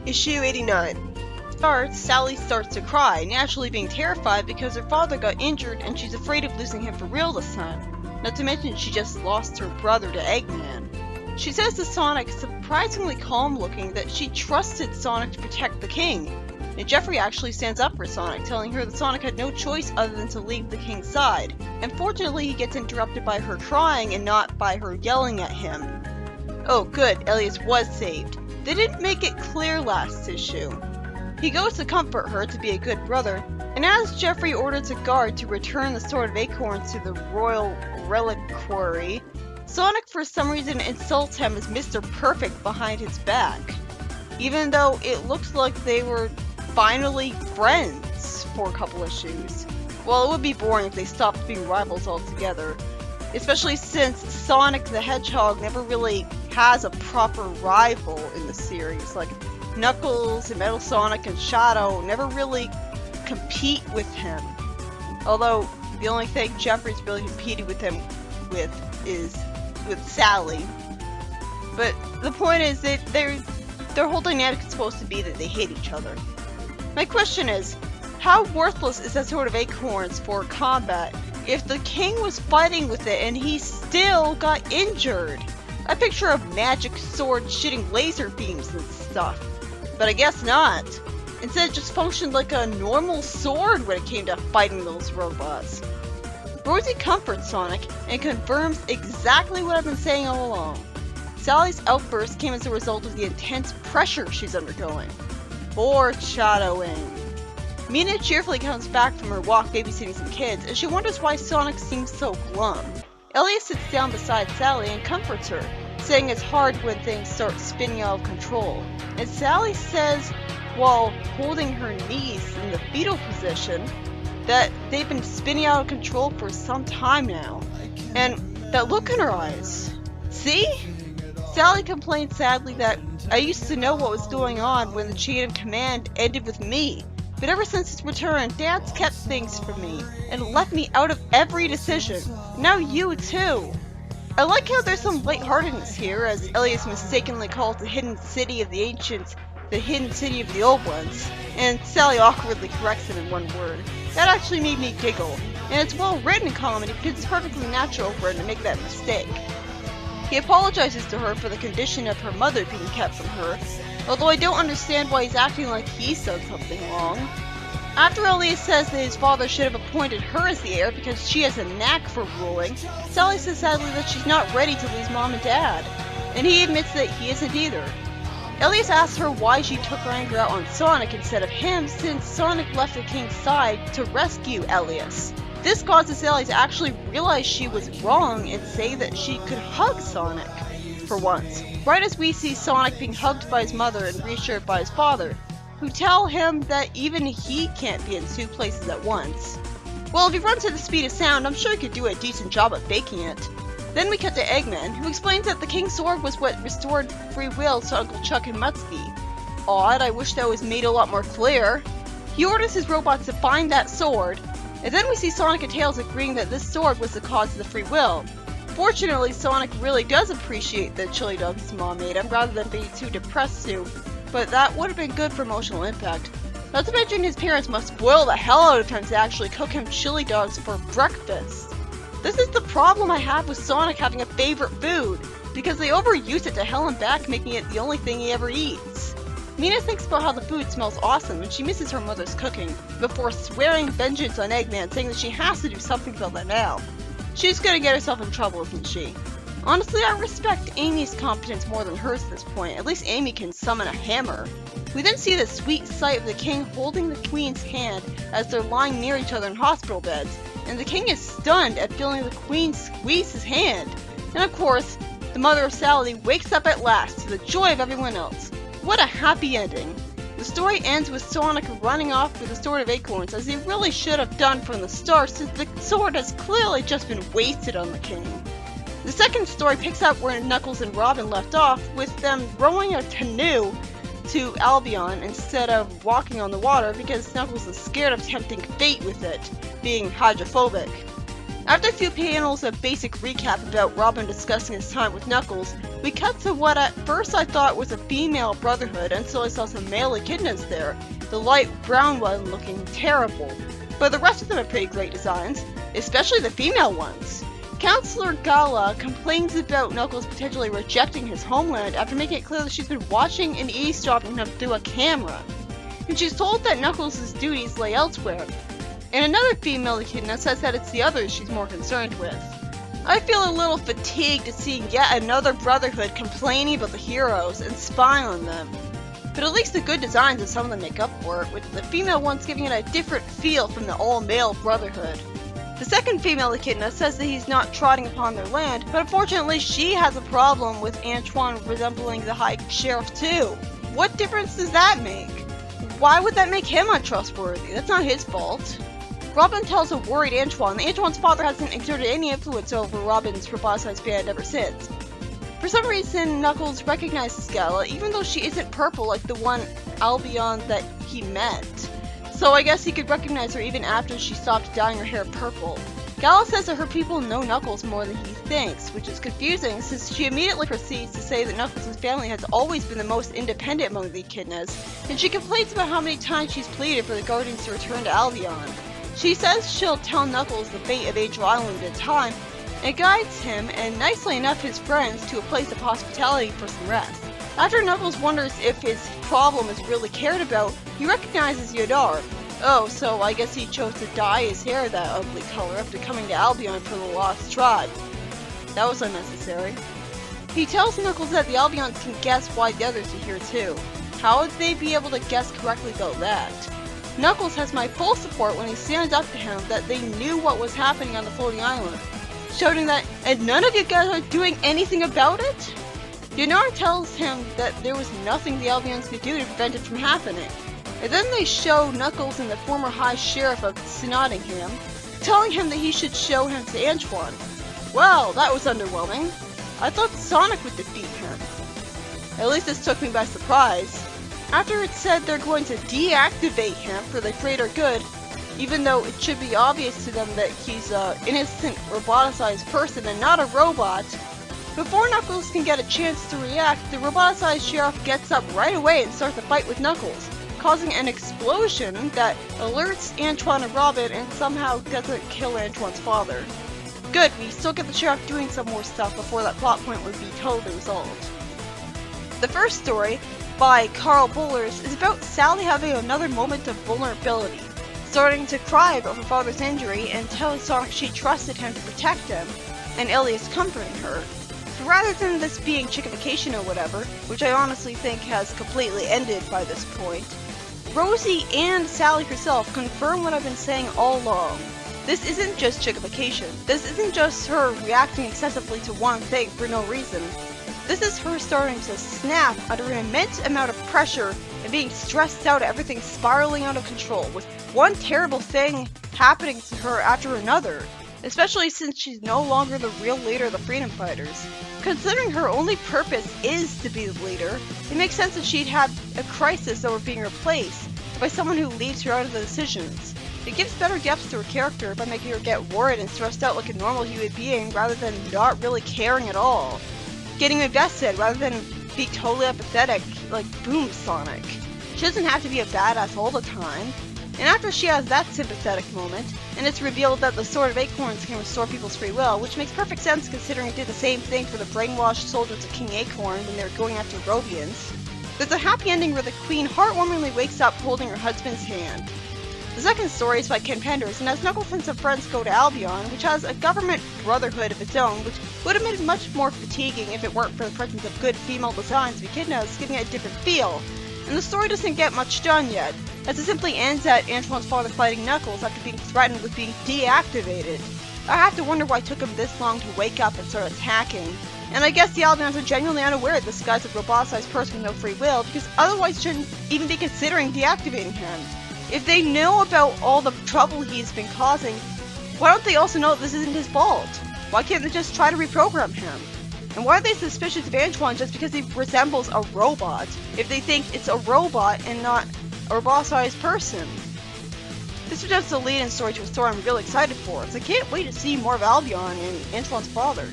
Issue 89. Sally starts to cry, naturally being terrified because her father got injured and she's afraid of losing him for real this time. Not to mention she just lost her brother to Eggman. She says to Sonic, surprisingly calm looking, that she trusted Sonic to protect the king. And Jeffrey actually stands up for Sonic, telling her that Sonic had no choice other than to leave the king's side. And fortunately he gets interrupted by her crying and not by her yelling at him. Oh good, Elias was saved. They didn't make it clear last issue. He goes to comfort her to be a good brother, and as Jeffrey orders a guard to return the Sword of Acorns to the Royal Reliquary, Sonic for some reason insults him as Mr. Perfect behind his back, even though it looks like they were finally friends for a couple issues. Well, it would be boring if they stopped being rivals altogether, especially since Sonic the Hedgehog never really has a proper rival in the series. Like, Knuckles and Metal Sonic and Shadow never really compete with him. Although, the only thing Jeffrey's really competed with him with is with Sally. But the point is that their whole dynamic is supposed to be that they hate each other. My question is, how worthless is that Sword of Acorns for combat if the king was fighting with it and he still got injured? I picture a magic sword shooting laser beams and stuff. But I guess not. Instead it just functioned like a normal sword when it came to fighting those robots. Rosie comforts Sonic and confirms exactly what I've been saying all along. Sally's outburst came as a result of the intense pressure she's undergoing. Foreshadowing. Mina cheerfully comes back from her walk babysitting some kids, and she wonders why Sonic seems so glum. Elias sits down beside Sally and comforts her, saying it's hard when things start spinning out of control. And Sally says, while holding her niece in the fetal position, that they've been spinning out of control for some time now. And that look in her eyes. See? Sally complains sadly that I used to know what was going on when the chain of command ended with me. But ever since its return, Dad's kept things from me and left me out of every decision. Now you too. I like how there's some lightheartedness here, as Elias mistakenly calls the hidden city of the ancients the hidden city of the old ones, and Sally awkwardly corrects him in one word. That actually made me giggle, and it's well written in comedy because it's perfectly natural for her to make that mistake. He apologizes to her for the condition of her mother being kept from her, although I don't understand why he's acting like he's done something wrong. After Elias says that his father should have appointed her as the heir because she has a knack for ruling, Sally says sadly that she's not ready to lose Mom and Dad, and he admits that he isn't either. Elias asks her why she took her anger out on Sonic instead of him, since Sonic left the king's side to rescue Elias. This causes Sally to actually realize she was wrong and say that she could hug Sonic, for once. Right as we see Sonic being hugged by his mother and reassured by his father, who tell him that even he can't be in two places at once. Well, if he runs at the speed of sound, I'm sure he could do a decent job at faking it. Then we cut to Eggman, who explains that the King's Sword was what restored free will to Uncle Chuck and Mutsky. Odd, I wish that was made a lot more clear. He orders his robots to find that sword, and then we see Sonic and Tails agreeing that this sword was the cause of the free will. Fortunately, Sonic really does appreciate the chili dog his mom made him, rather than being too depressed to, but that would have been good for emotional impact. Not to mention his parents must boil the hell out of him to actually cook him chili dogs for breakfast. This is the problem I have with Sonic having a favorite food, because they overuse it to hell and back, making it the only thing he ever eats. Mina thinks about how the food smells awesome and she misses her mother's cooking, before swearing vengeance on Eggman, saying that she has to do something about that now. She's gonna get herself in trouble, isn't she? Honestly, I respect Amy's competence more than hers at this point. At least Amy can summon a hammer. We then see the sweet sight of the king holding the queen's hand as they're lying near each other in hospital beds, and the king is stunned at feeling the queen squeeze his hand. And of course, the mother of Sally wakes up at last, to the joy of everyone else. What a happy ending. The story ends with Sonic running off with the Sword of Acorns, as he really should have done from the start, since the sword has clearly just been wasted on the king. The second story picks up where Knuckles and Robin left off, with them rowing a canoe to Albion instead of walking on the water because Knuckles is scared of tempting fate with it, being hydrophobic. After a few panels of basic recap about Robin discussing his time with Knuckles, we cut to what at first I thought was a female brotherhood until I saw some male echidnas there, the light brown one looking terrible. But the rest of them are pretty great designs, especially the female ones. Counselor Gala complains about Knuckles potentially rejecting his homeland after making it clear that she's been watching and eavesdropping him through a camera. And she's told that Knuckles' duties lay elsewhere. And another female echidna says that it's the others she's more concerned with. I feel a little fatigued at seeing yet another brotherhood complaining about the heroes and spying on them. But at least the good designs of some of them make up for it, with the female ones giving it a different feel from the all-male brotherhood. The second female echidna says that he's not trotting upon their land, but unfortunately she has a problem with Antoine resembling the High Sheriff too. What difference does that make? Why would that make him untrustworthy? That's not his fault. Robin tells a worried Antoine that Antoine's father hasn't exerted any influence over Robin's roboticized band ever since. For some reason, Knuckles recognizes Gala, even though she isn't purple like the one Albion that he met. So I guess he could recognize her even after she stopped dyeing her hair purple. Gala says that her people know Knuckles more than he thinks, which is confusing since she immediately proceeds to say that Knuckles' family has always been the most independent among the echidnas, and she complains about how many times she's pleaded for the Guardians to return to Albion. She says she'll tell Knuckles the fate of Angel Island in time, and guides him, and nicely enough his friends, to a place of hospitality for some rest. After Knuckles wonders if his problem is really cared about, he recognizes Yodar. Oh, so I guess he chose to dye his hair that ugly color after coming to Albion for the Lost Tribe. That was unnecessary. He tells Knuckles that the Albions can guess why the others are here too. How would they be able to guess correctly about that? Knuckles has my full support when he stands up to him that they knew what was happening on the floating island, shouting that, and none of you guys are doing anything about it? Yodar tells him that there was nothing the Albions could do to prevent it from happening. And then they show Knuckles and the former High Sheriff of Snottingham, telling him that he should show him to Antoine. Well, that was underwhelming. I thought Sonic would defeat him. At least this took me by surprise. After it said they're going to deactivate him for the greater good, even though it should be obvious to them that he's an innocent roboticized person and not a robot, before Knuckles can get a chance to react, the roboticized sheriff gets up right away and starts a fight with Knuckles, causing an explosion that alerts Antoine and Robin and somehow doesn't kill Antoine's father. Good, we still get the sheriff doing some more stuff before that plot point would be totally resolved. The first story, by Carl Bullers, is about Sally having another moment of vulnerability, starting to cry about her father's injury and telling Sonic she trusted him to protect him, and Elias comforting her. So rather than this being chickification or whatever, which I honestly think has completely ended by this point, Rosie and Sally herself confirm what I've been saying all along. This isn't just chickification. This isn't just her reacting excessively to one thing for no reason. This is her starting to snap under an immense amount of pressure and being stressed out at everything spiraling out of control, with one terrible thing happening to her after another, especially since she's no longer the real leader of the Freedom Fighters. Considering her only purpose is to be the leader, it makes sense that she'd have a crisis over being replaced by someone who leaves her out of the decisions. It gives better depth to her character by making her get worried and stressed out like a normal human being rather than not really caring at all. Getting invested rather than be totally apathetic like Boom Sonic. She doesn't have to be a badass all the time. And after she has that sympathetic moment, and it's revealed that the Sword of Acorns can restore people's free will, which makes perfect sense considering it did the same thing for the brainwashed soldiers of King Acorn when they were going after Robians, there's a happy ending where the Queen heartwarmingly wakes up holding her husband's hand. The second story is by Ken Penders, and as Knuckles and some friends go to Albion, which has a government brotherhood of its own, which would have been much more fatiguing if it weren't for the presence of good female designs of echidnas, giving it a different feel. And the story doesn't get much done yet, as it simply ends at Antoine's father fighting Knuckles after being threatened with being deactivated. I have to wonder why it took him this long to wake up and start attacking. And I guess the Albions are genuinely unaware that this guy's a roboticized person with no free will, because otherwise shouldn't even be considering deactivating him. If they know about all the trouble he's been causing, why don't they also know that this isn't his fault? Why can't they just try to reprogram him? And why are they suspicious of Antoine just because he resembles a robot, if they think it's a robot and not a roboticized person? This suggests the lead-in story to a story I'm really excited for, as I can't wait to see more of Albion and Antoine's father.